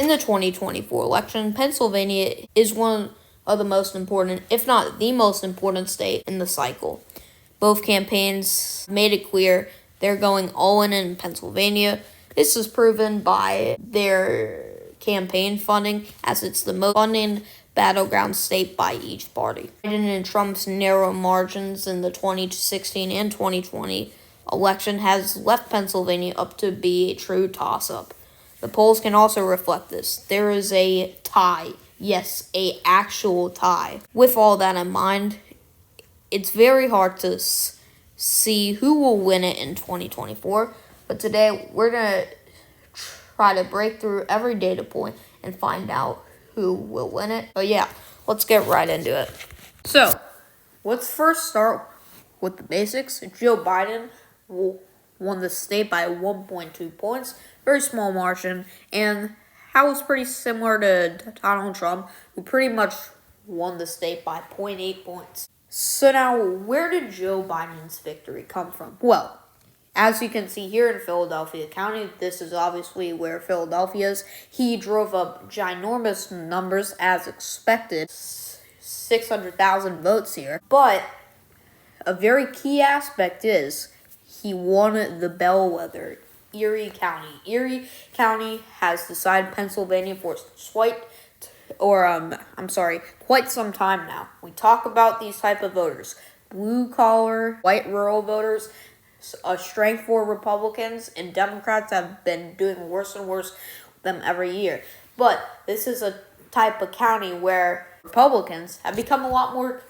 In the 2024 election, Pennsylvania is one of the most important, if not the most important state in the cycle. Both campaigns made it clear they're going all in Pennsylvania. This is proven by their campaign funding, as it's the most funded battleground state by each party. Biden and Trump's narrow margins in the 2016 and 2020 election has left Pennsylvania up to be a true toss-up. The polls can also reflect this. There is a tie. Yes, a actual tie. With all that in mind, it's very hard to see who will win it in 2024. But today, we're going to try to break through every data point and find out who will win it. But yeah, let's get right into it. So, let's first start with the basics. Joe Biden won the state by 1.2 points, very small margin, and that was pretty similar to Donald Trump, who pretty much won the state by 0.8 points. So now, where did Joe Biden's victory come from? Well, as you can see here in Philadelphia County, this is obviously where Philadelphia is. He drove up ginormous numbers as expected, 600,000 votes here. But a very key aspect is he won the bellwether, Erie County. Erie County has decided Pennsylvania for quite some time now. We talk about these type of voters, blue-collar, white rural voters. A strength for Republicans, and Democrats have been doing worse and worse with them every year. But this is a type of county where Republicans have become a lot more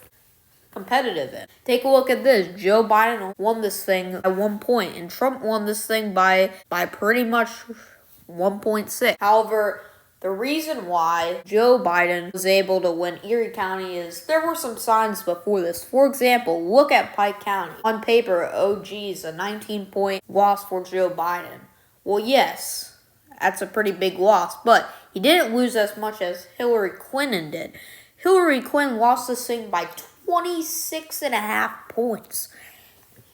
competitive in. Take a look at this. Joe Biden won this thing by 1 point, and Trump won this thing by pretty much 1.6. However, the reason why Joe Biden was able to win Erie County is there were some signs before this. For example, look at Pike County. On paper, oh geez, a 19-point loss for Joe Biden. Well, yes, that's a pretty big loss, but he didn't lose as much as Hillary Clinton did. Hillary Clinton lost this thing by 26.5 points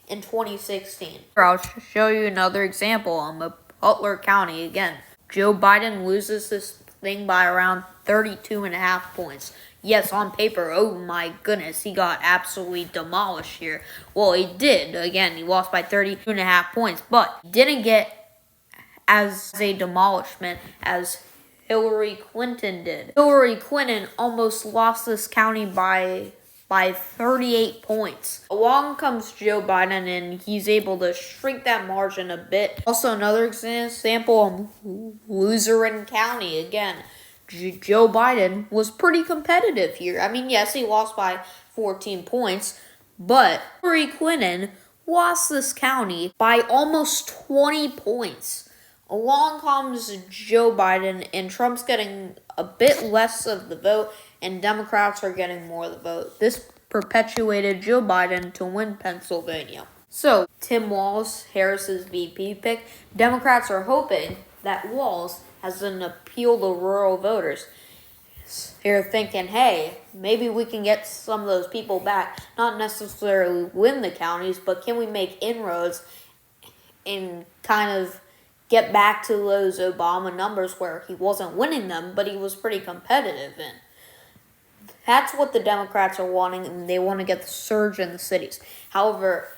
in 2016. I'll show you another example on Butler County again. Joe Biden loses this thing by around 32.5 points. Yes, on paper, oh my goodness, he got absolutely demolished here. Well, he did. Again, he lost by 32.5 points, but he didn't get as a demolishment as Hillary Clinton did. Hillary Clinton almost lost this county by 38 points. Along comes Joe Biden, and he's able to shrink that margin a bit. Also, another example, Luzerne County. Again, Joe Biden was pretty competitive here. I mean, yes, he lost by 14 points, but Hillary Clinton lost this county by almost 20 points. Along comes Joe Biden, and Trump's getting a bit less of the vote, and Democrats are getting more of the vote. This perpetuated Joe Biden to win Pennsylvania. So, Tim Walz, Harris's VP pick, Democrats are hoping that Walz has an appeal to rural voters. They're thinking, hey, maybe we can get some of those people back, not necessarily win the counties, but can we make inroads and kind of get back to those Obama numbers where he wasn't winning them, but he was pretty competitive in. That's what the Democrats are wanting, and they want to get the surge in the cities. However,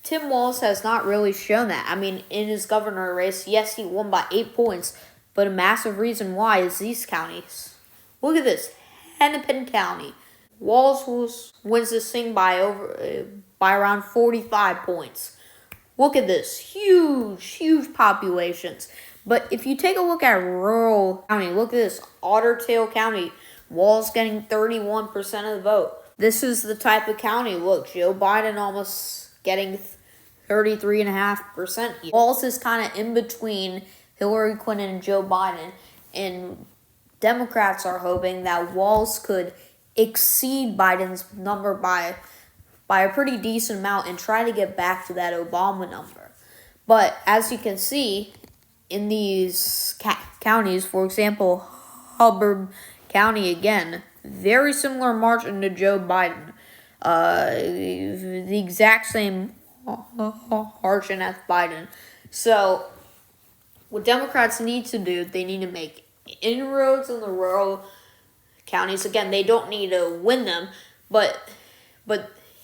Tim Walz has not really shown that. I mean, in his governor race, yes, he won by 8 points, but a massive reason why is these counties. Look at this, Hennepin County. Walz wins this thing by around 45 points. Look at this, huge populations. But if you take a look at rural county, look at this, Otter Tail County. Walz getting 31% of the vote. This is the type of county. Look, Joe Biden almost getting 33.5%. Walz is kind of in between Hillary Clinton and Joe Biden, and Democrats are hoping that Walz could exceed Biden's number by a pretty decent amount and try to get back to that Obama number. But as you can see, in these counties, for example, Hubbard County again, very similar margin to Joe Biden. The exact same margin as Biden. So, what Democrats need to do, they need to make inroads in the rural counties. Again, they don't need to win them, but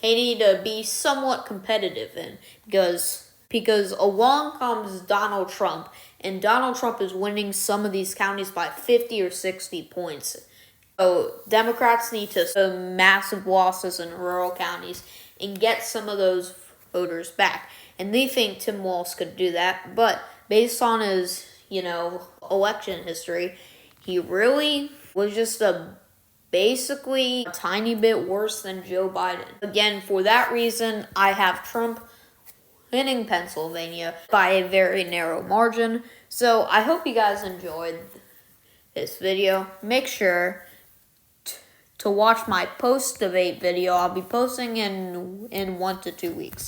they need to be somewhat competitive in, because along comes Donald Trump, and Donald Trump is winning some of these counties by 50 or 60 points. So Democrats need to massive losses in rural counties and get some of those voters back. And they think Tim Walz could do that, but based on his, election history, he really was just basically a tiny bit worse than Joe Biden. Again, for that reason, I have Trump winning Pennsylvania by a very narrow margin. So I hope you guys enjoyed this video. Make sure to watch my post-debate video. I'll be posting in 1 to 2 weeks.